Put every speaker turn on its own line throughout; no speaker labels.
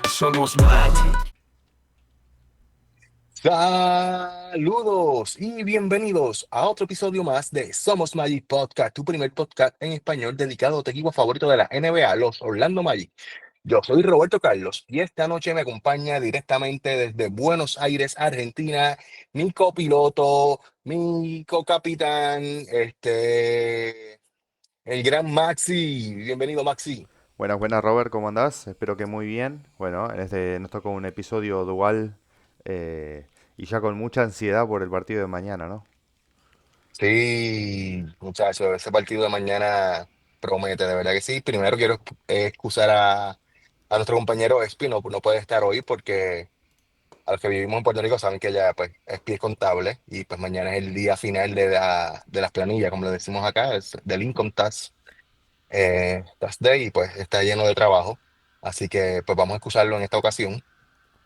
Somos Magic.
Saludos y bienvenidos a otro episodio más de Somos Magic Podcast, tu primer podcast en español dedicado a tu equipo favorito de la NBA, los Orlando Magic. Yo soy Roberto Carlos y esta noche me acompaña directamente desde Buenos Aires, Argentina, mi copiloto, mi cocapitán, el gran Maxi. Bienvenido, Maxi.
Buenas, buenas Robert, ¿cómo andás? Espero que muy bien. Bueno, nos toca un episodio dual y ya con mucha ansiedad por el partido de mañana, ¿no?
Sí, muchachos, ese partido de mañana promete, de verdad que sí. Primero quiero excusar a nuestro compañero Espi, no puede estar hoy porque a los que vivimos en Puerto Rico saben que ya pues, Espi es contable y pues mañana es el día final de las planillas, como le decimos acá, es del Income Tax Day y pues está lleno de trabajo. Así que pues vamos a excusarlo en esta ocasión.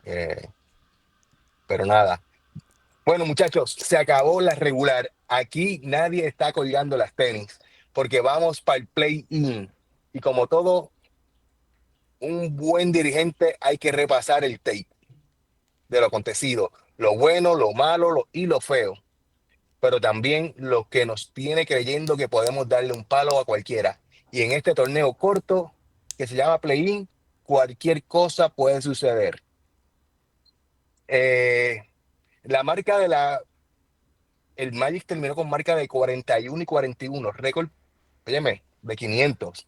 eh, pero nada. Bueno, muchachos, se acabó la regular. Aquí nadie está colgando las tenis porque vamos para el play-in. Y como todo un buen dirigente, hay que repasar el tape de lo acontecido, lo bueno, lo malo y lo feo, pero también lo que nos tiene creyendo que podemos darle un palo a cualquiera. Y en este torneo corto que se llama play-in, cualquier cosa puede suceder. Eh, la marca de la El Magic terminó con marca de 41 y 41, récord, óyeme, de 500.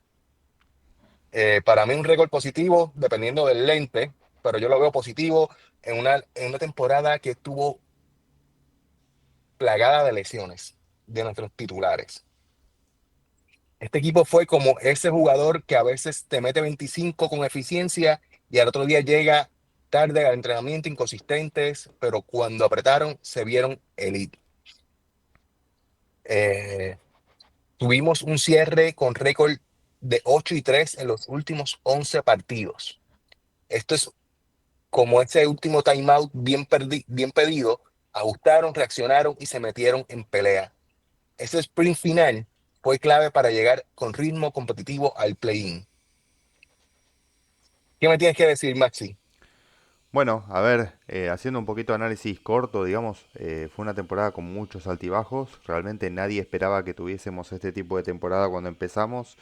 Para mí un récord positivo, dependiendo del lente, pero yo lo veo positivo en una temporada que estuvo plagada de lesiones de nuestros titulares. Este equipo fue como ese jugador que a veces te mete 25 con eficiencia y al otro día llega tarde al entrenamiento, inconsistentes, pero cuando apretaron se vieron elite. Eh, Tuvimos un cierre con récord de 8-3 en los últimos 11 partidos. Esto es como ese último timeout bien pedido. Ajustaron, reaccionaron y se metieron en pelea. Ese sprint final fue clave para llegar con ritmo competitivo al play-in. ¿Qué me tienes que decir, Maxi?
Bueno, a ver, haciendo un poquito de análisis corto, digamos, fue una temporada con muchos altibajos. Realmente nadie esperaba que tuviésemos este tipo de temporada cuando empezamos.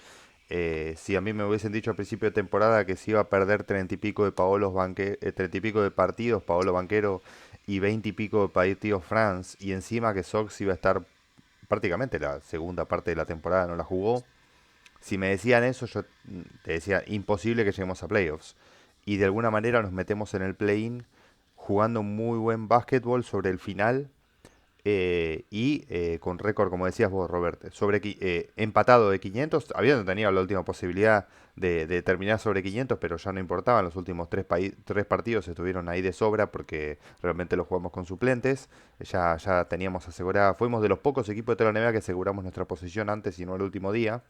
Si a mí me hubiesen dicho al principio de temporada que se iba a perder 30 y pico de 30 y pico de partidos Paolo Banquero y 20 y pico de partidos France, y encima que Sox iba a estar prácticamente la segunda parte de la temporada no la jugó. Si me decían eso, yo te decía, imposible que lleguemos a playoffs. Y de alguna manera nos metemos en el play-in jugando muy buen básquetbol sobre el final y con récord, como decías vos, Robert, empatado de 500, habiendo tenido la última posibilidad de terminar sobre 500, pero ya no importaba, los últimos tres partidos estuvieron ahí de sobra porque realmente los jugamos con suplentes, ya teníamos asegurada, fuimos de los pocos equipos de toda la NBA que aseguramos nuestra posición antes y no el último día.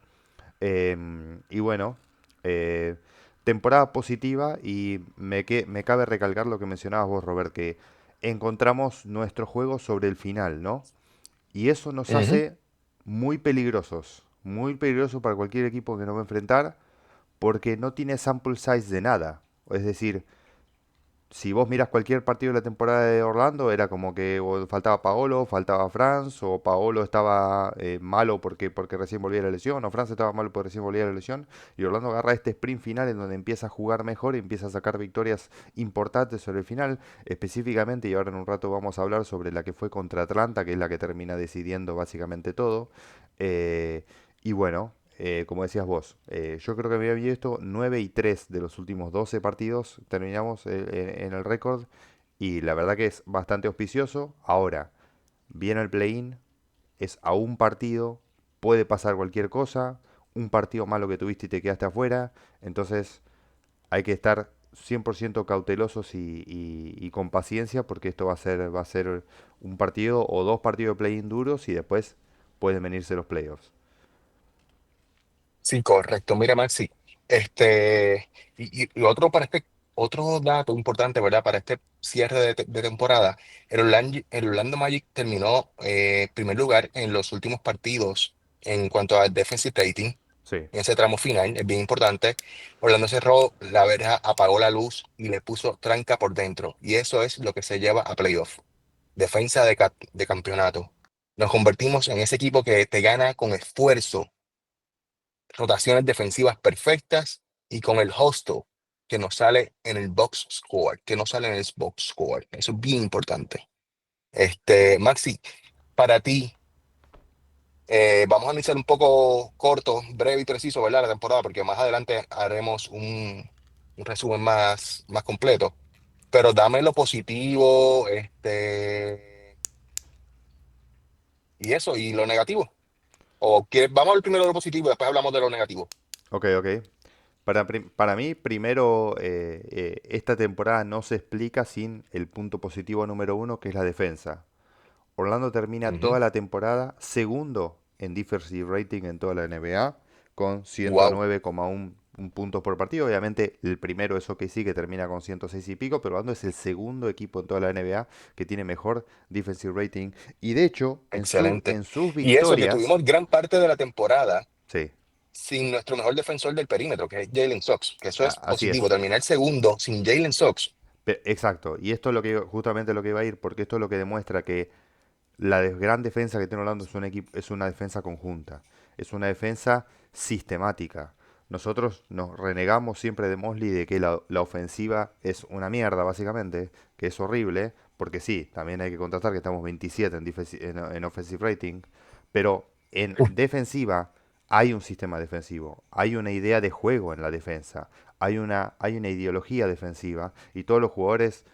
Y bueno, eh, temporada positiva y me cabe recalcar lo que mencionabas vos, Robert, que encontramos nuestro juego sobre el final, ¿no? Y eso nos
Ujú.
hace muy peligrosos para cualquier equipo que nos va a enfrentar, porque no tiene sample size de nada. Es decir, si vos miras cualquier partido de la temporada de Orlando, era como que o faltaba Paolo, faltaba Franz, o Paolo estaba malo porque recién volvía de la lesión, o Franz estaba malo porque recién volvía de la lesión, y Orlando agarra este sprint final en donde empieza a jugar mejor y empieza a sacar victorias importantes sobre el final, específicamente, y ahora en un rato vamos a hablar sobre la que fue contra Atlanta, que es la que termina decidiendo básicamente todo. Eh, y bueno, como decías vos, yo creo que me había visto 9 y 3 de los últimos 12 partidos, terminamos en el récord y la verdad que es bastante auspicioso. Ahora, viene el play-in, es a un partido, puede pasar cualquier cosa, un partido malo que tuviste y te quedaste afuera, entonces hay que estar 100% cautelosos y con paciencia porque esto va a ser un partido o dos partidos de play-in duros y después pueden venirse los playoffs.
Sí, correcto. Mira, Maxi, y lo otro para este otro dato importante, ¿verdad? Para este cierre de temporada, el Orlando Magic terminó primer lugar en los últimos partidos en cuanto a defensive rating,
Sí.
en ese tramo final, es bien importante. Orlando cerró la verja, apagó la luz y le puso tranca por dentro. Y eso es lo que se lleva a playoff. Defensa de campeonato. Nos convertimos en ese equipo que te gana con esfuerzo, rotaciones defensivas perfectas y con el hustle que nos sale en el box score, que no sale en el box score. Eso es bien importante. Maxi, para ti, vamos a iniciar un poco corto, breve y preciso, ¿verdad? La temporada, porque más adelante haremos un resumen más completo. Pero dame lo positivo, y eso, y lo negativo. Vamos al primero de lo positivo y después hablamos de lo negativo.
Ok, ok. Para mí, primero, esta temporada no se explica sin el punto positivo número uno, que es la defensa. Orlando termina toda la temporada segundo en defensive rating en toda la NBA, con
Wow,
109,1 puntos por partido. Obviamente, el primero es OKC, que termina con 106 y pico, pero Orlando es el segundo equipo en toda la NBA que tiene mejor defensive rating. Y de hecho,
excelente.
en sus
Y eso que
victorias,
tuvimos gran parte de la temporada
sí,
sin nuestro mejor defensor del perímetro, que es Jalen Suggs, que eso es
así
positivo.
es.
Terminar segundo sin Jalen Suggs.
Exacto, y esto es lo que justamente lo que iba a ir, porque esto es lo que demuestra que la gran defensa que tiene Orlando es un equipo, es una defensa conjunta, es una defensa sistemática. Nosotros nos renegamos siempre de Mosley de que la ofensiva es una mierda, básicamente, que es horrible, porque sí, también hay que contrastar que estamos 27 en offensive rating, pero en defensiva hay un sistema defensivo, hay una idea de juego en la defensa, hay una ideología defensiva y todos los jugadores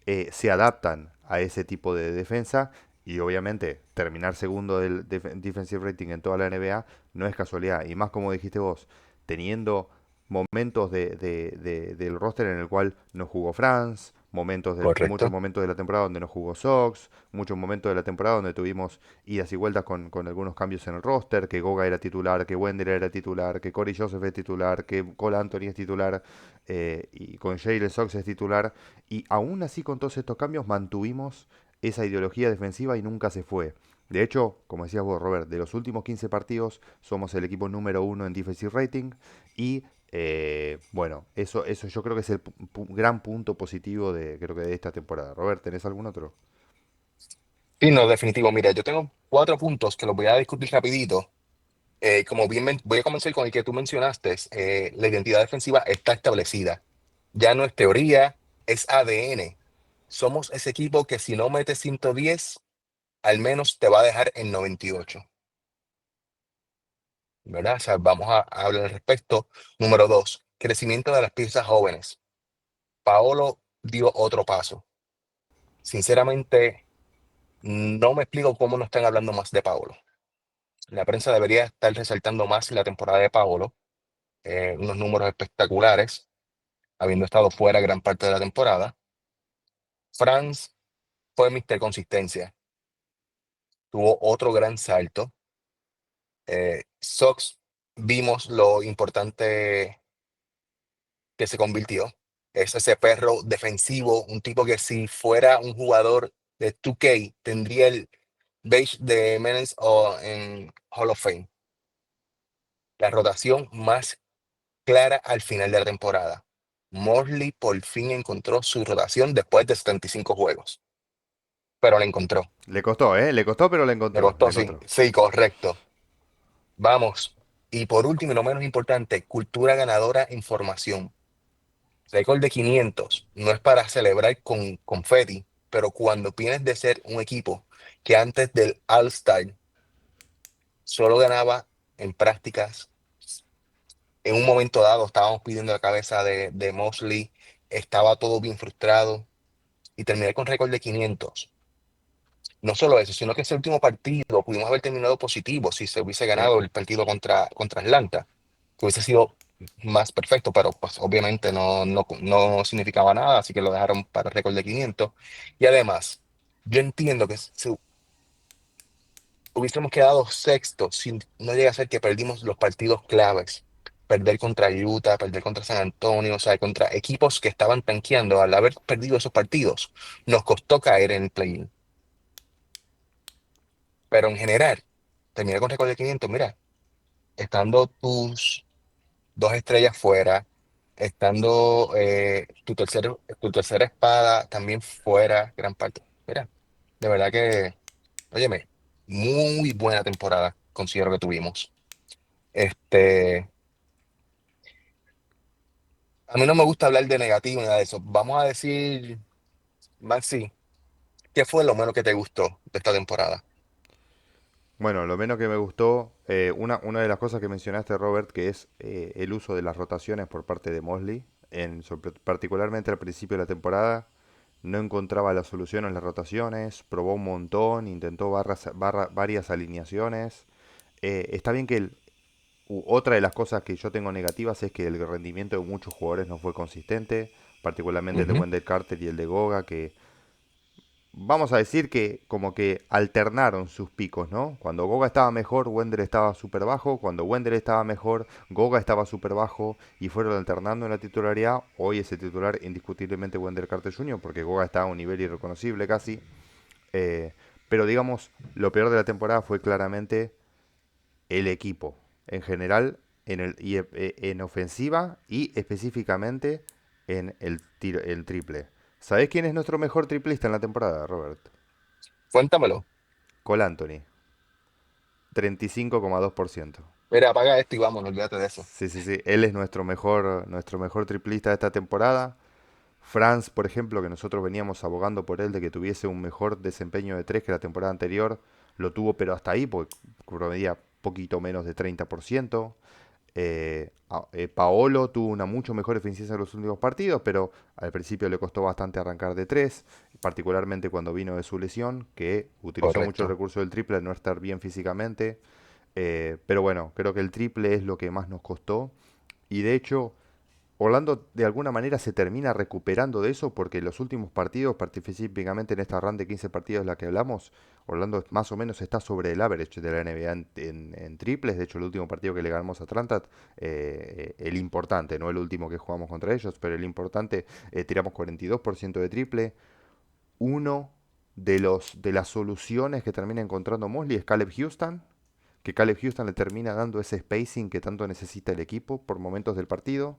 se adaptan a ese tipo de defensa y obviamente terminar segundo del defensive rating en toda la NBA no es casualidad. Y más como dijiste vos, teniendo momentos del roster en el cual no jugó Franz, muchos
Correcto.
momentos de la temporada donde no jugó Sox, muchos momentos de la temporada donde tuvimos idas y vueltas con algunos cambios en el roster, que Goga era titular, que Wender era titular, que Corey Joseph es titular, que Cole Anthony es titular, y con Jalen Sox es titular. Y aún así con todos estos cambios mantuvimos esa ideología defensiva y nunca se fue. De hecho, como decías vos, Robert, de los últimos 15 partidos somos el equipo número uno en defensive rating y bueno, eso yo creo que es el gran punto positivo creo que de esta temporada. Robert, ¿tenés algún otro?
Sí, no, definitivo. Mira, yo tengo 4 puntos que los voy a discutir rapidito. Como bien, voy a comenzar con el que tú mencionaste. La identidad defensiva está establecida. Ya no es teoría, es ADN. Somos ese equipo que si no metes 110 al menos te va a dejar en 98, ¿verdad? O sea, vamos a hablar al respecto. Número dos, crecimiento de las piezas jóvenes. Paolo dio otro paso. Sinceramente, no me explico cómo no están hablando más de Paolo. La prensa debería estar resaltando más la temporada de Paolo, unos números espectaculares, habiendo estado fuera gran parte de la temporada. Franz fue Mr. Consistencia, tuvo otro gran salto. Sox, vimos lo importante que se convirtió. Es ese perro defensivo, un tipo que si fuera un jugador de 2K tendría el beige de Menes o en Hall of Fame. La rotación más clara al final de la temporada. Morley por fin encontró su rotación después de 75 juegos, pero la encontró.
Le costó, ¿eh? Le costó, pero le
Le
encontró. Le
costó, sí,
encontró.
sí, correcto. Vamos. Y por último, y no menos importante, cultura ganadora en formación. Récord de 500 no es para celebrar con confeti, pero cuando vienes de ser un equipo que antes del All-Star solo ganaba en prácticas, en un momento dado estábamos pidiendo la cabeza de Mosley, estaba todo bien frustrado y terminé con récord de 500. No solo eso, sino que ese último partido pudimos haber terminado positivo si se hubiese
Sí.
ganado el partido contra Atlanta, que hubiese sido más perfecto, pero pues obviamente no significaba nada, así que lo dejaron para récord de 500. Y además, yo entiendo que si hubiésemos quedado sexto, si no llega a ser que perdimos los partidos claves, perder contra Utah, perder contra San Antonio, o sea, contra equipos que estaban tanqueando al haber perdido esos partidos, nos costó caer en el play-in. Pero en general, terminar con récord de 500, mira, estando tus dos estrellas fuera, estando tu tercera espada también fuera, gran parte. Mira, de verdad que, óyeme, muy buena temporada considero que tuvimos. Este, a mí no me gusta hablar de negativo ni nada de eso. Vamos a decir, Maxi, ¿qué fue lo menos que te gustó de esta temporada?
Bueno, lo menos que me gustó, una de las cosas que mencionaste, Robert, que es el uso de las rotaciones por parte de Mosley, particularmente al principio de la temporada, no encontraba la solución en las rotaciones, probó un montón, intentó varias alineaciones. Está bien que otra de las cosas que yo tengo negativas es que el rendimiento de muchos jugadores no fue consistente, particularmente el de
Ujú,
Wendell Carter y el de Goga, que vamos a decir que como que alternaron sus picos, ¿no? Cuando Goga estaba mejor, Wendell estaba súper bajo. Cuando Wendell estaba mejor, Goga estaba súper bajo. Y fueron alternando en la titularidad. Hoy ese titular indiscutiblemente Wendell Carter Jr. porque Goga está a un nivel irreconocible casi. Eh, pero digamos, lo peor de la temporada fue claramente el equipo. En general, en ofensiva y específicamente en el triple. ¿Sabés quién es nuestro mejor triplista en la temporada, Robert?
cuéntamelo.
Cole Anthony, 35,2%.
Mira, apaga esto y vamos, no olvídate de eso.
Sí, sí, sí. Él es nuestro mejor triplista de esta temporada. Franz, por ejemplo, que nosotros veníamos abogando por él de que tuviese un mejor desempeño de 3 que la temporada anterior, lo tuvo, pero hasta ahí, porque promedia poquito menos de 30%. Paolo tuvo una mucho mejor eficiencia en los últimos partidos, pero al principio le costó bastante arrancar de 3, particularmente cuando vino de su lesión, que utilizó mucho el
Correcto.
recurso del triple al no estar bien físicamente. Pero bueno, creo que el triple es lo que más nos costó. Y de hecho, Orlando de alguna manera se termina recuperando de eso porque en los últimos partidos, específicamente en esta run de 15 partidos de la que hablamos, Orlando más o menos está sobre el average de la NBA en triples. De hecho, el último partido que le ganamos a Atlanta, el importante, no el último que jugamos contra ellos, pero el importante, tiramos 42% de triple. Uno de las soluciones que termina encontrando Mosley es Caleb Houston, que Caleb Houston le termina dando ese spacing que tanto necesita el equipo por momentos del partido.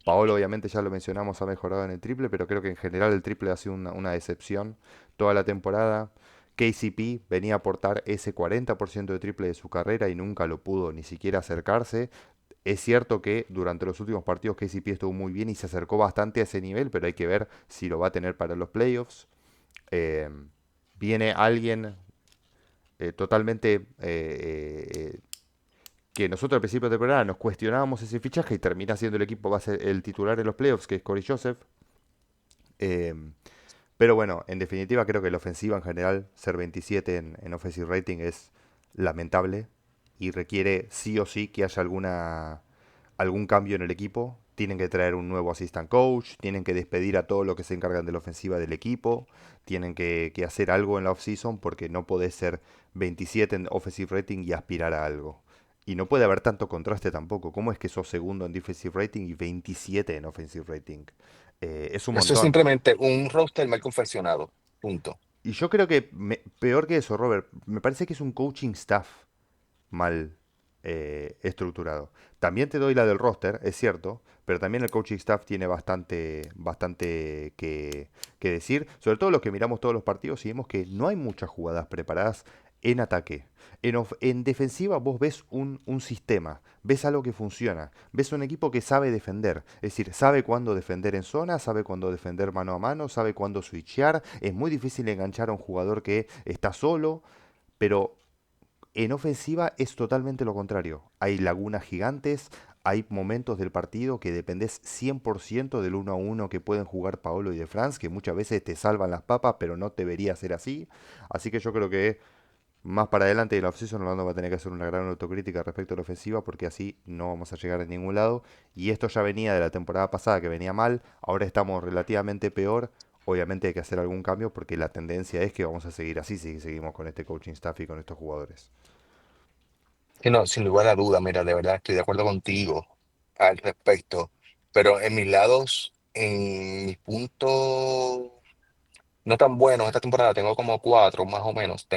Paolo, obviamente, ya lo mencionamos, ha mejorado en el triple, pero creo que en general el triple ha sido una decepción toda la temporada. KCP venía a aportar ese 40% de triple de su carrera y nunca lo pudo ni siquiera acercarse. Es cierto que durante los últimos partidos KCP estuvo muy bien y se acercó bastante a ese nivel, pero hay que ver si lo va a tener para los playoffs. Eh, Viene alguien totalmente que nosotros al principio de temporada nos cuestionábamos ese fichaje y termina siendo el equipo base el titular en los playoffs, que es Corey Joseph. Eh, pero bueno, en definitiva creo que la ofensiva en general, ser 27 en offensive rating es lamentable y requiere sí o sí que haya algún cambio en el equipo. Tienen que traer un nuevo assistant coach, tienen que despedir a todos los que se encargan de la ofensiva del equipo, tienen que hacer algo en la offseason porque no podés ser 27 en offensive rating y aspirar a algo. Y no puede haber tanto contraste tampoco. ¿Cómo es que sos segundo en defensive rating y 27 en offensive rating? Es un
Eso es
montón.
simplemente un roster mal confeccionado. Punto.
Y yo creo que peor que eso, Robert, me parece que es un coaching staff mal estructurado. También te doy la del roster, es cierto, pero también el coaching staff tiene bastante que decir. Sobre todo los que miramos todos los partidos y vemos que no hay muchas jugadas preparadas en ataque. En defensiva vos ves un sistema, ves algo que funciona, ves un equipo que sabe defender, es decir, sabe cuándo defender en zona, sabe cuándo defender mano a mano, sabe cuándo switchear. Es muy difícil enganchar a un jugador que está solo, pero en ofensiva es totalmente lo contrario. Hay lagunas gigantes, hay momentos del partido que dependés 100% del uno a uno que pueden jugar Paolo y de Franz, que muchas veces te salvan las papas, pero no debería ser así. Así que yo creo que más para adelante de la offseason Orlando va a tener que hacer una gran autocrítica respecto a la ofensiva, porque así no vamos a llegar a ningún lado. Y esto ya venía de la temporada pasada, que venía mal, ahora estamos relativamente peor. Obviamente hay que hacer algún cambio porque la tendencia es que vamos a seguir así si seguimos con este coaching staff y con estos jugadores.
Que no, sin lugar a duda, mira, de verdad estoy de acuerdo contigo. al respecto. Pero en mis lados, en mis puntos no tan buenos esta temporada, tengo como cuatro más o menos.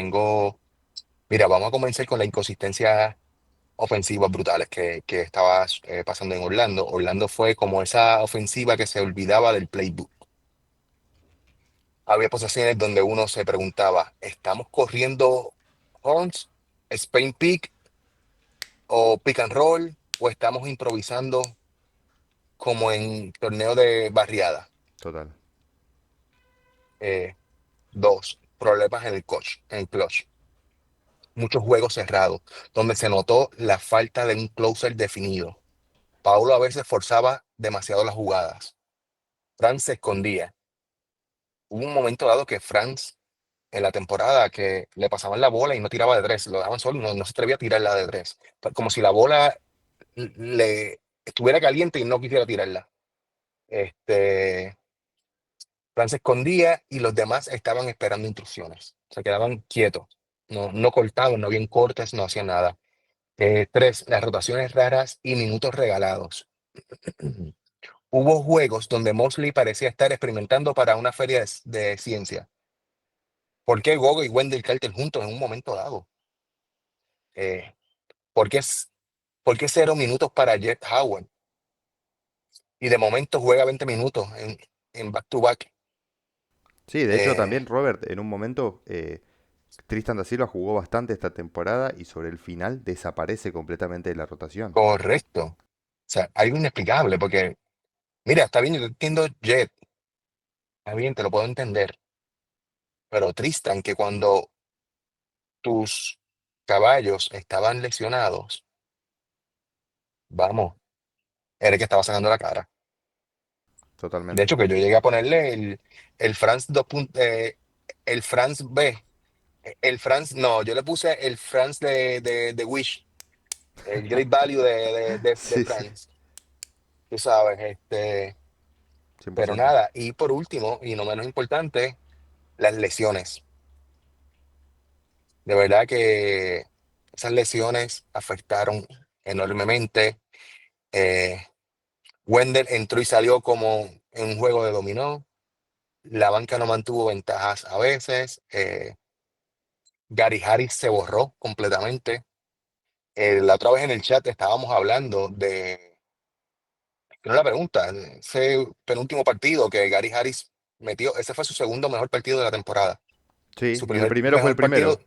Mira, vamos a comenzar con la inconsistencia ofensivas brutales que estaba pasando en Orlando. Orlando fue como esa ofensiva que se olvidaba del playbook. Había posiciones donde uno se preguntaba, ¿estamos corriendo Horns, Spain Peak o Pick and Roll o estamos improvisando como en torneo de barriada?
Total.
Eh, Dos, problemas en el coach, en el clutch. Muchos juegos cerrados, donde se notó la falta de un closer definido. Paulo a veces forzaba demasiado las jugadas. Franz se escondía. Hubo un momento dado que Franz en la temporada que le pasaban la bola y no tiraba de tres, lo dejaban solo, no se atrevía a tirarla de tres. Como si la bola le estuviera caliente y no quisiera tirarla. Este, Franz se escondía y los demás estaban esperando instrucciones. Se quedaban quietos. No cortaban, no habían cortes, no hacían nada. Tres, las rotaciones raras y minutos regalados. Hubo juegos donde Mosley parecía estar experimentando para una feria de ciencia. ¿Por qué Gogo y Wendell Carter juntos en un momento dado? Eh, ¿por qué, por qué 0 minutos para Jet Howard? Y de momento juega 20 minutos en back-to-back.
Sí, de hecho
Eh,
también Robert, en un momento, Tristan da Silva jugó bastante esta temporada y sobre el final desaparece completamente de la rotación.
Correcto. O sea, algo inexplicable porque, mira, está bien, yo entiendo Jet, está bien, te lo puedo entender, pero Tristan, que cuando tus caballos estaban lesionados, vamos, era el que estaba sacando la cara. De
Totalmente.
hecho, que yo llegué a ponerle el Franz el Franz B, el Franz, no, yo le puse el Franz de Wish, el Great Value de
Sí, sí,
Franz, tú sabes, pero
100%.
nada. Y por último, y no menos importante, las lesiones. De verdad que esas lesiones afectaron enormemente. Eh, Wendell entró y salió como en un juego de dominó. La banca no mantuvo ventajas a veces. Gary Harris se borró completamente. La otra vez en el chat estábamos hablando una pregunta, ese penúltimo partido que Gary Harris metió, ese fue su segundo mejor partido de la temporada.
Sí,
Su
y el
primer
primero fue el
mejor
primero.
partido,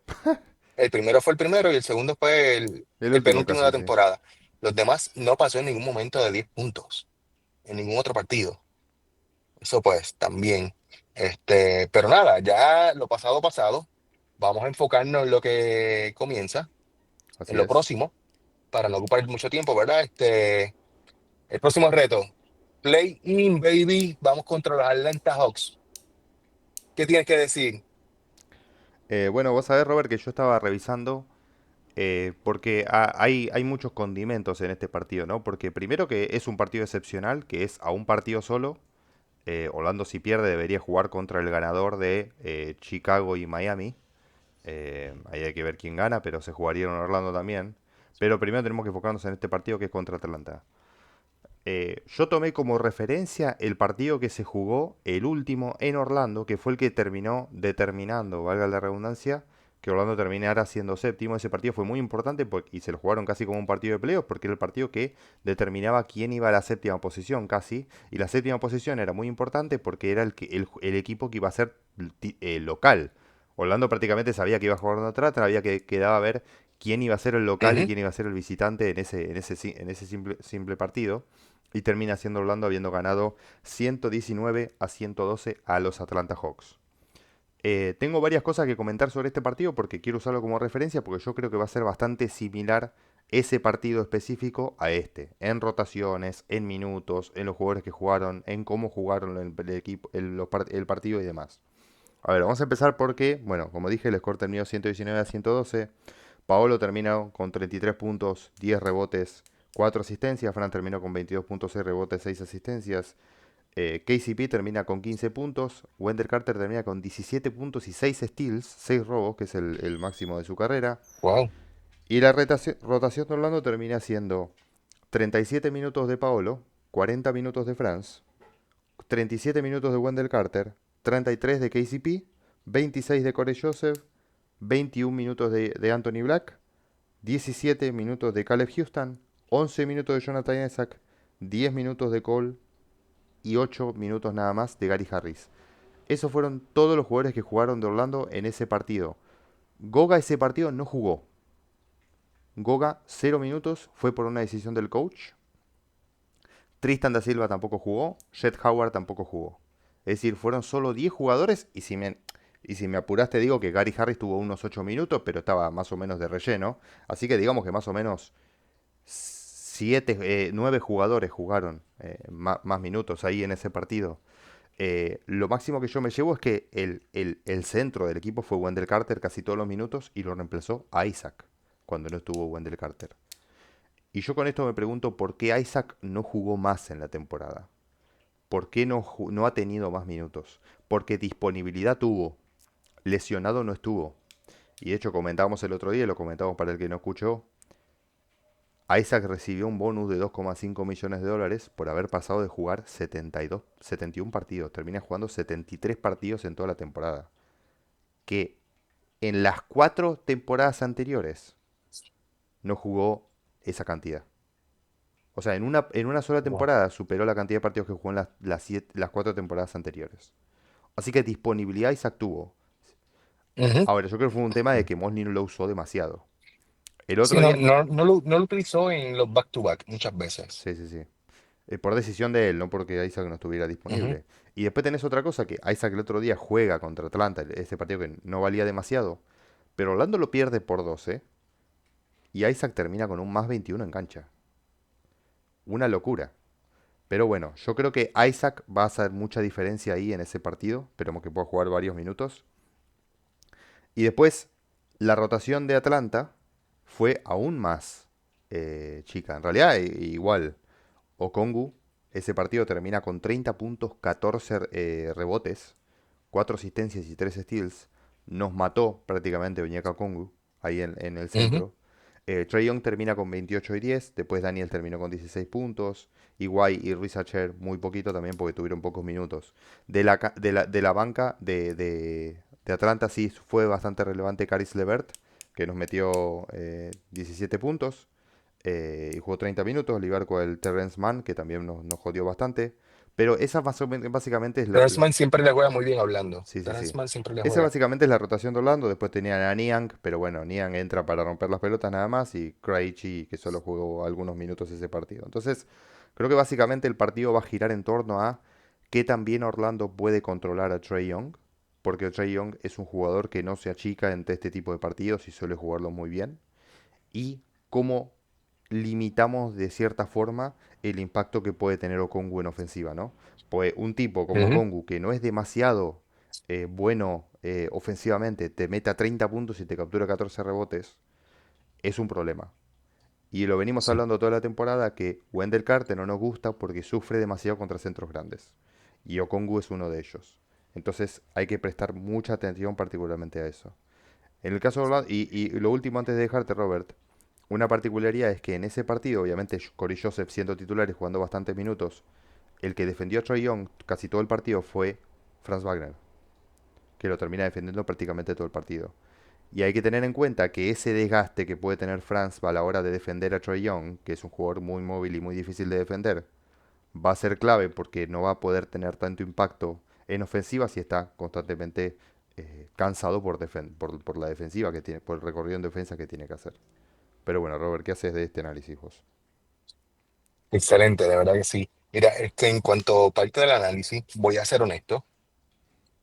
el primero fue el primero y el segundo fue
El
el
último
penúltimo de
casi,
la
sí.
temporada. Los demás no pasó en ningún momento de 10 puntos, en ningún otro partido. Eso pues también. Pero nada, ya lo pasado pasado. Vamos a enfocarnos en lo que comienza, en
Así
lo
es.
próximo, para no ocupar mucho tiempo, ¿verdad? El próximo reto, Play In, baby. Vamos contra los Atlanta Hawks. ¿Qué tienes que decir?
Bueno, vos sabés, Robert, que yo estaba revisando porque hay muchos condimentos en este partido, ¿no? Porque primero que es un partido excepcional, que es a un partido solo. Orlando si pierde debería jugar contra el ganador de Chicago y Miami. Ahí hay que ver quién gana, pero se jugaría en Orlando también. Pero primero tenemos que enfocarnos en este partido que es contra Atlanta. Yo tomé como referencia el partido que se jugó, el último en Orlando, que fue el que terminó determinando, valga la redundancia, que Orlando terminara siendo séptimo. Ese partido fue muy importante y se lo jugaron casi como un partido de playoffs, porque era el partido que determinaba quién iba a la séptima posición casi. Y la séptima posición era muy importante porque era el equipo que iba a ser local. Orlando prácticamente sabía que iba a jugar contra Atlanta, había que quedaba a ver quién iba a ser el local y
Ujú.
quién iba a ser el visitante en ese simple partido y termina siendo Orlando habiendo ganado 119 a 112 a los Atlanta Hawks. Tengo varias cosas que comentar sobre este partido porque quiero usarlo como referencia porque yo creo que va a ser bastante similar ese partido específico a este, en rotaciones, en minutos, en los jugadores que jugaron, en cómo jugaron el equipo, el partido y demás. A ver, vamos a empezar porque, bueno, como dije, el score terminó 119 a 112. Paolo terminó con 33 puntos, 10 rebotes, 4 asistencias. Fran terminó con 22 puntos, 6 rebotes, 6 asistencias. KCP termina con 15 puntos. Wendell Carter termina con 17 puntos y 6 steals, 6 robos, que es máximo de su carrera.
Wow.
Y la rotación de Orlando termina siendo 37 minutos de Paolo, 40 minutos de Franz, 37 minutos de Wendell Carter, 33 de KCP, 26 de Corey Joseph, 21 minutos de Anthony Black, 17 minutos de Caleb Houston, 11 minutos de Jonathan Isaac, 10 minutos de Cole y 8 minutos nada más de Gary Harris. Esos fueron todos los jugadores que jugaron de Orlando en ese partido. Goga ese partido no jugó. Goga 0 minutos, fue por una decisión del coach. Tristan da Silva tampoco jugó, Jet Howard tampoco jugó. Es decir, fueron solo 10 jugadores y si me apuraste digo que Gary Harris tuvo unos 8 minutos, pero estaba más o menos de relleno. Así que digamos que más o menos 9 jugadores jugaron más minutos ahí en ese partido. Lo máximo que yo me llevo es que el centro del equipo fue Wendell Carter casi todos los minutos y lo reemplazó a Isaac cuando no estuvo Wendell Carter. Y yo con esto me pregunto por qué Isaac no jugó más en la temporada. ¿Por qué no ha tenido más minutos? Porque disponibilidad tuvo, lesionado no estuvo. Y de hecho comentábamos el otro día, y lo comentamos para el que no escuchó, Isaac recibió un bonus de 2,5 millones de dólares por haber pasado de jugar 71 partidos. Termina jugando 73 partidos en toda la temporada. Que en las 4 temporadas anteriores no jugó esa cantidad. O sea, en una sola
Wow.
temporada superó la cantidad de partidos que jugó en las 4 temporadas anteriores. Así que disponibilidad Isaac tuvo.
Ujú.
Ahora, yo creo que fue un tema de que Mosley no lo usó demasiado. El otro
Sí, no,
día,
no lo utilizó en los back-to-back muchas veces.
sí, sí, sí. Por decisión de él, no porque Isaac no estuviera
Ujú.
disponible. Y después tenés otra cosa, que Isaac el otro día juega contra Atlanta, ese partido que no valía demasiado, pero Orlando lo pierde por 12 y Isaac termina con un más 21 en cancha. Una locura. Pero bueno, yo creo que Isaac va a hacer mucha diferencia ahí en ese partido. Esperemos que pueda jugar varios minutos. Y después, la rotación de Atlanta fue aún más chica. En realidad, igual, Okongu, ese partido termina con 30 puntos, 14 rebotes, 4 asistencias y 3 steals. Nos mató prácticamente Onyeka Okongu ahí en el
Ujú.
centro. Trae Young termina con 28 y 10. Después Daniel terminó con 16 puntos. Iguay y Ruiz Acher muy poquito también porque tuvieron pocos minutos. De la banca de Atlanta sí fue bastante relevante Caris LeVert, que nos metió 17 puntos y jugó 30 minutos, al igual que el Terrence Mann, que también nos jodió bastante. Pero esa básicamente es
Transman siempre le juega muy bien hablando.
sí, sí, sí.
Transman siempre le
Esa
juega.
básicamente es la rotación de Orlando. Después tenían a Niang, pero bueno, Niang entra para romper las pelotas nada más. Y Krejci, que solo jugó algunos minutos ese partido. Entonces, creo que básicamente el partido va a girar en torno a qué también Orlando puede controlar a Trae Young. Porque Trae Young es un jugador que no se achica entre este tipo de partidos y suele jugarlo muy bien. Y cómo limitamos de cierta forma el impacto que puede tener Okongu en ofensiva, ¿no? Pues un tipo como
Ujú.
Okongu, que no es demasiado bueno ofensivamente, te meta 30 puntos y te captura 14 rebotes, es un problema. Y lo venimos
Sí.
hablando toda la temporada que Wendell Carter no nos gusta porque sufre demasiado contra centros grandes. Y Okongu es uno de ellos. Entonces hay que prestar mucha atención particularmente a eso. En el caso de Orlando, y lo último antes de dejarte, Robert, una particularidad es que en ese partido, obviamente, Corey Joseph siendo titular y jugando bastantes minutos, el que defendió a Trae Young casi todo el partido fue Franz Wagner, que lo termina defendiendo prácticamente todo el partido. Y hay que tener en cuenta que ese desgaste que puede tener Franz a la hora de defender a Trae Young, que es un jugador muy móvil y muy difícil de defender, va a ser clave porque no va a poder tener tanto impacto en ofensiva si está constantemente cansado por la defensiva que tiene, por el recorrido en defensa que tiene que hacer. Pero bueno, Robert, ¿qué haces de este análisis vos?
Excelente, de verdad que sí. Mira, en cuanto a parte del análisis, voy a ser honesto.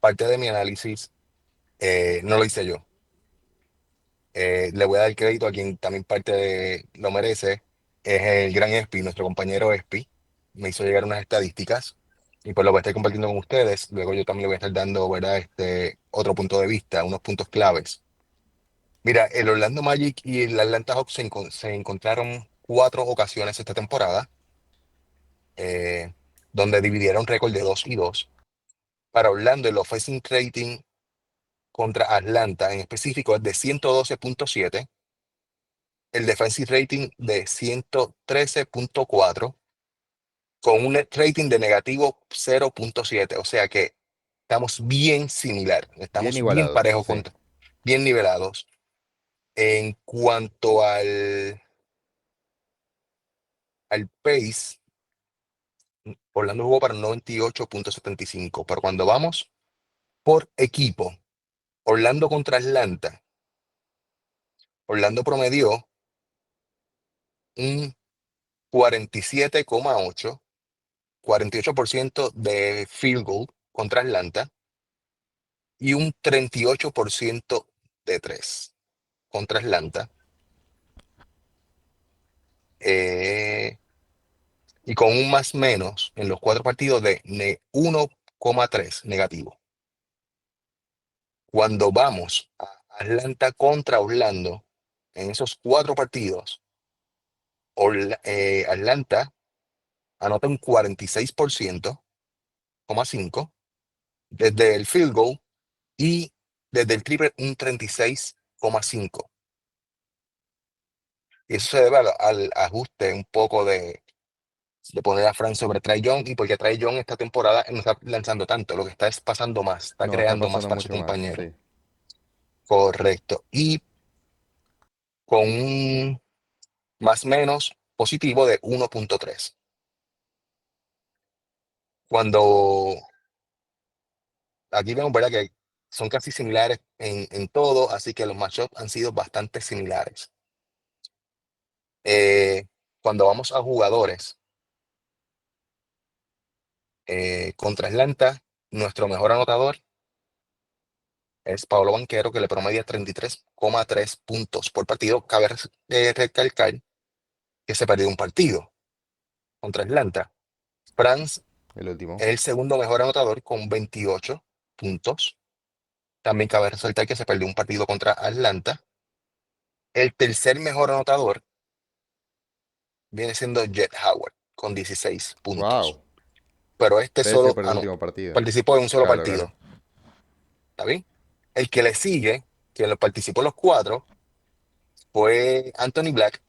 Parte de mi análisis no lo hice yo. Le voy a dar crédito a quien también lo merece. Es el gran Espi, nuestro compañero Espi. Me hizo llegar unas estadísticas y pues lo voy a estar compartiendo con ustedes. Luego yo también le voy a estar dando, ¿verdad? Otro punto de vista, unos puntos claves. Mira, el Orlando Magic y el Atlanta Hawks se encontraron 4 ocasiones esta temporada, eh, donde dividieron récord de 2-2. Para Orlando, el offensive rating contra Atlanta en específico es de 112,7. el defensive rating de 113.4 con un net rating de negativo 0.7. O sea que estamos bien similar,
Bien
estamos bien
igualados,
parejos,
sí.
bien nivelados. En cuanto al pace, Orlando jugó para 98.75, pero cuando vamos por equipo, Orlando contra Atlanta, Orlando promedió un 47,8, 48% de field goal contra Atlanta y un 38% de tres contra Atlanta. eh, y con un más menos en los cuatro partidos de 1,3 negativo. Cuando vamos a Atlanta contra Orlando, en esos cuatro partidos, Atlanta anota un 46,5 desde el field goal y desde el triple un 36,5. Y eso se debe al ajuste un poco de poner a Franz sobre Trae Young y porque Trae Young esta temporada no está lanzando tanto, lo que está es pasando más, está
No, está
creando más
pasando
para su
mucho más,
compañero.
sí.
Correcto. Y con un más menos positivo de 1,3. Cuando aquí vemos, ¿verdad? Que son casi similares en todo, así que los matchups han sido bastante similares. Eh, Cuando vamos a jugadores contra Atlanta, nuestro mejor anotador es Paolo Banchero, que le promedia 33,3 puntos por partido. Cabe recalcar que se perdió un partido contra Atlanta. Franz
El último.
es el segundo mejor anotador con 28 puntos. También cabe resaltar que se perdió un partido contra Atlanta. El tercer mejor anotador viene siendo Jet Howard con 16
Wow.
puntos. Pero este
Pero ese
solo
por el último partido.
participó en un solo
Claro, claro.
partido. ¿Está bien? El que le sigue, que lo participó en los cuatro, fue Anthony Black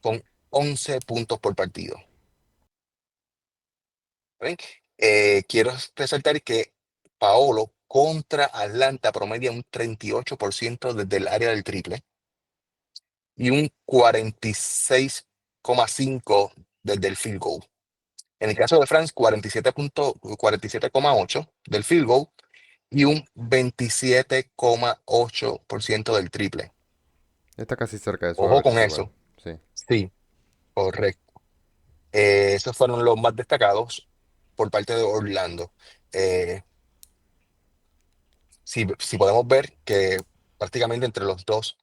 con 11 puntos por partido. ¿Está bien? Quiero resaltar que Paolo contra Atlanta promedia un 38% desde el área del triple y un 46,5 desde el field goal. En el caso de France, 47,8 del field goal y un 27,8% del triple.
Está casi cerca de su
Ojo con
average igual.
eso.
Sí.
Sí, correcto. Esos fueron los más destacados por parte de Orlando. Eh, si podemos ver que prácticamente entre los dos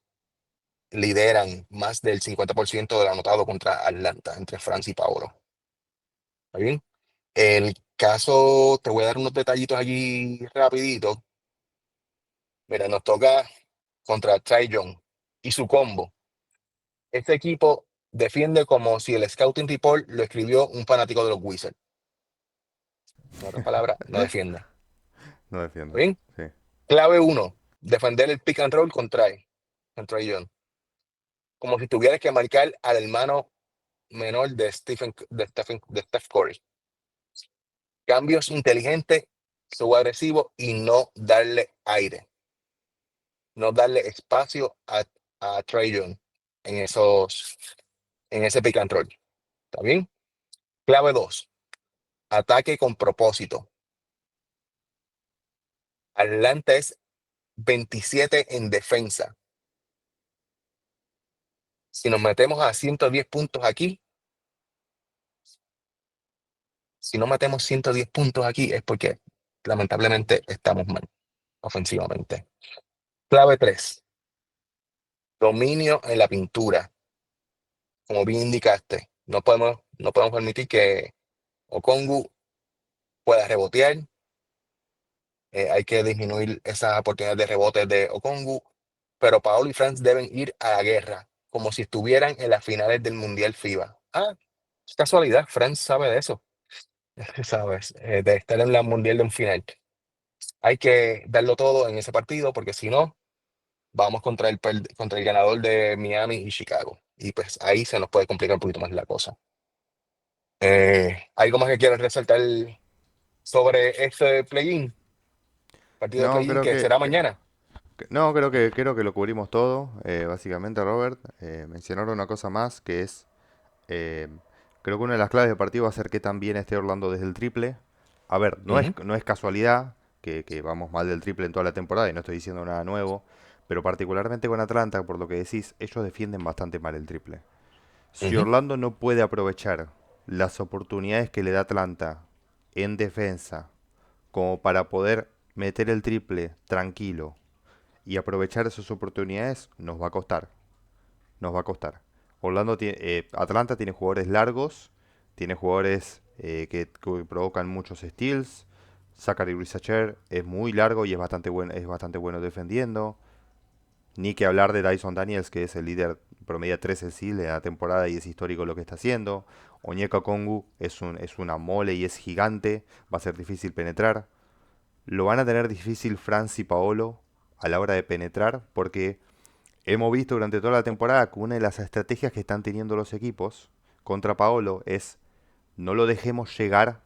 lideran más del 50% del anotado contra Atlanta, entre France y Paolo. ¿Está bien? El caso, te voy a dar unos detallitos allí rapidito. Mira, nos toca contra Trae Young y su combo. Este equipo defiende como si el Scouting Report lo escribió un fanático de los Wizards. En otras palabras, no defiende.
No
¿Está
defiende.
bien?
Sí.
Clave uno, defender el pick and roll contra Young. Como si tuvieras que marcar al hermano menor de Steph Curry. Cambios inteligentes, subagresivo y no darle aire. No darle espacio a Trae Young en ese pick and roll. ¿Está bien? Clave 2, ataque con propósito. Atlanta es 27 en defensa. Si nos metemos a 110 puntos aquí, si no metemos 110 puntos aquí es porque lamentablemente estamos mal ofensivamente. Clave 3, dominio en la pintura. Como bien indicaste, no podemos permitir que Okongwu pueda rebotear. Hay que disminuir esas oportunidades de rebote de Okongwu, pero Paolo y Franz deben ir a la guerra, como si estuvieran en las finales del Mundial FIBA. Ah, es casualidad, Franz sabe de eso, ¿sabes? De estar en la Mundial de un final. Hay que darlo todo en ese partido, porque si no, vamos contra el ganador de Miami y Chicago. Y pues ahí se nos puede complicar un poquito más la cosa. ¿Algo más que quieras resaltar sobre este play-in? Partido de
No,
play-in
creo
que será mañana.
no, creo que lo cubrimos todo, básicamente, Robert. Mencionar una cosa más que es, eh, creo que una de las claves del partido va a ser que también esté Orlando desde el triple. A ver,
Ujú,
no es casualidad que vamos mal del triple en toda la temporada y no estoy diciendo nada nuevo, pero particularmente con Atlanta, por lo que decís, ellos defienden bastante mal el triple. Si
ujú,
Orlando no puede aprovechar las oportunidades que le da Atlanta en defensa como para poder meter el triple tranquilo y aprovechar esas oportunidades, nos va a costar. Nos va a costar. Atlanta tiene jugadores largos, tiene jugadores que provocan muchos steals. Zachary Risacher es muy largo y es bastante bueno defendiendo. Ni que hablar de Dyson Daniels, que es el líder, promedia 13 steals de la temporada y es histórico lo que está haciendo. Onyeka Kongu es una mole y es gigante, va a ser difícil penetrar. Lo van a tener difícil Franz y Paolo a la hora de penetrar porque hemos visto durante toda la temporada que una de las estrategias que están teniendo los equipos contra Paolo es no lo dejemos llegar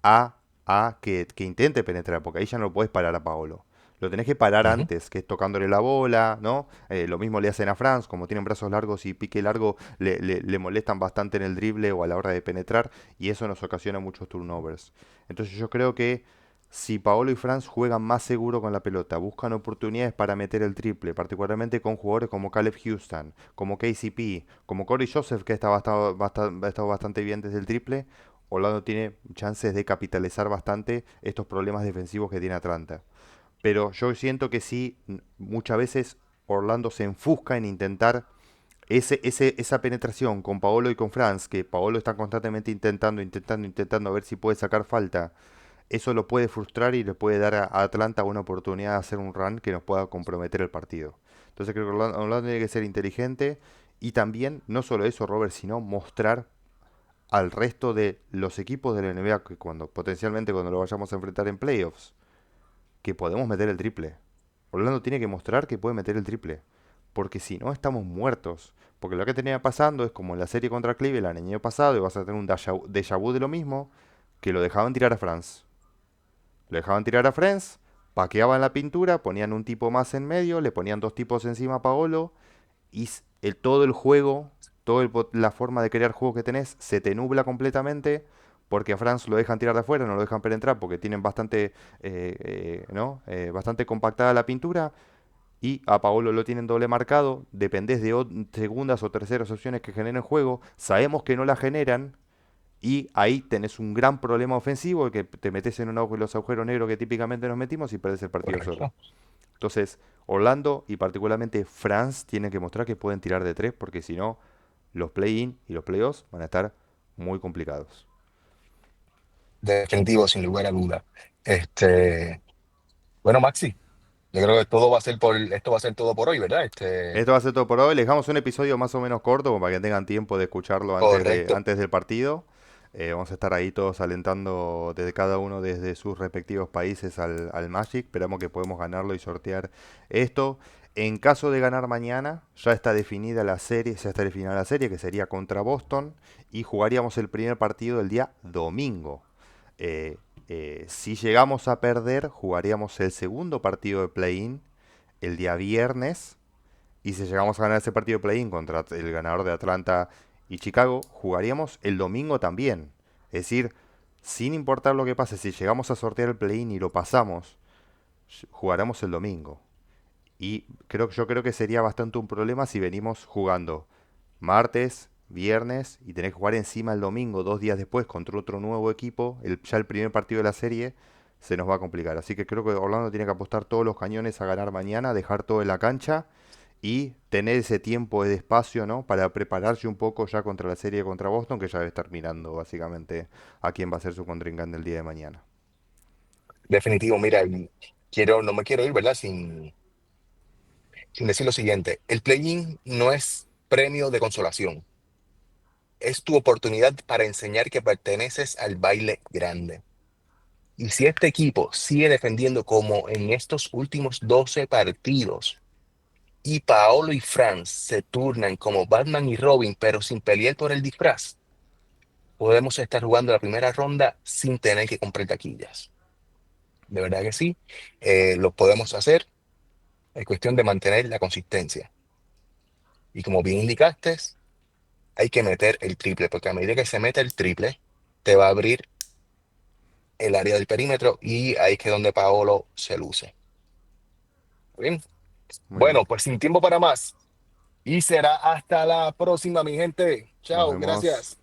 a, que intente penetrar, porque ahí ya no lo puedes parar a Paolo. Lo tenés que parar
ujú.
antes, que es tocándole la bola, ¿no? Lo mismo le hacen a Franz, como tienen brazos largos y pique largo, le molestan bastante en el drible o a la hora de penetrar, y eso nos ocasiona muchos turnovers. Entonces yo creo que si Paolo y Franz juegan más seguro con la pelota, buscan oportunidades para meter el triple, particularmente con jugadores como Caleb Houston, como KCP, como Corey Joseph, que ha estado bastante bien desde el triple, Orlando tiene chances de capitalizar bastante estos problemas defensivos que tiene Atlanta. Pero yo siento que sí, muchas veces Orlando se enfusca en intentar esa penetración con Paolo y con Franz, que Paolo está constantemente intentando a ver si puede sacar falta. Eso lo puede frustrar y le puede dar a Atlanta una oportunidad de hacer un run que nos pueda comprometer el partido. Entonces creo que Orlando tiene que ser inteligente y también, no solo eso, Robert, sino mostrar al resto de los equipos de la NBA que potencialmente cuando lo vayamos a enfrentar en playoffs, que podemos meter el triple. Orlando tiene que mostrar que puede meter el triple, porque si no estamos muertos. Porque lo que tenía pasando es como en la serie contra Cleveland el año pasado, y vas a tener un déjà vu de lo mismo, que lo dejaban tirar a France. Lo dejaban tirar a France, paqueaban la pintura, ponían un tipo más en medio, le ponían dos tipos encima a Paolo, y todo el juego, la forma de crear juego que tenés, se te nubla completamente porque a Franz lo dejan tirar de afuera, no lo dejan penetrar porque tienen bastante, ¿no? Bastante compactada la pintura y a Paolo lo tienen doble marcado, dependés de segundas o terceras opciones que generen juego, sabemos que no la generan y ahí tenés un gran problema ofensivo que te metes en los agujeros negros que típicamente nos metimos y perdés el partido solo.
Correcto.
Entonces, Orlando y particularmente France tienen que mostrar que pueden tirar de tres porque si no, los play-in y los playoffs van a estar muy complicados.
Definitivo, sin lugar a duda. Bueno, Maxi, yo creo que esto va a ser todo por hoy, ¿verdad?
Esto va a ser todo por hoy. Les dejamos un episodio más o menos corto como para que tengan tiempo de escucharlo
Correcto.
antes del partido. Vamos a estar ahí todos alentando desde cada uno desde sus respectivos países al Magic. Esperamos que podamos ganarlo y sortear esto. En caso de ganar mañana, ya está definida la serie que sería contra Boston y jugaríamos el primer partido el día domingo. Eh, si llegamos a perder, jugaríamos el segundo partido de play-in el día viernes y si llegamos a ganar ese partido de play-in contra el ganador de Atlanta y Chicago, jugaríamos el domingo también. Es decir, sin importar lo que pase, si llegamos a sortear el play-in y lo pasamos, jugaremos el domingo. Y yo creo que sería bastante un problema si venimos jugando martes, viernes y tenés que jugar encima el domingo, 2 días después, contra otro nuevo equipo. Ya el primer partido de la serie se nos va a complicar. Así que creo que Orlando tiene que apostar todos los cañones a ganar mañana, dejar todo en la cancha y tener ese tiempo de espacio, ¿no? Para prepararse un poco ya contra la serie contra Boston, que ya debe estar mirando básicamente a quién va a ser su contrincante el día de mañana.
Definitivo, mira, no me quiero ir, ¿verdad? Sin decir lo siguiente. El play-in no es premio de consolación. Es tu oportunidad para enseñar que perteneces al baile grande. Y si este equipo sigue defendiendo como en estos últimos 12 partidos, y Paolo y Franz se turnan como Batman y Robin, pero sin pelear por el disfraz, podemos estar jugando la primera ronda sin tener que comprar taquillas. De verdad que sí, lo podemos hacer. Es cuestión de mantener la consistencia. Y como bien indicaste, hay que meter el triple, porque a medida que se mete el triple, te va a abrir el área del perímetro y ahí es que donde Paolo se luce. Bien,
Muy bien.
bueno, pues sin tiempo para más. Y será hasta la próxima, mi gente.
Nos
Chao,
vemos.
gracias.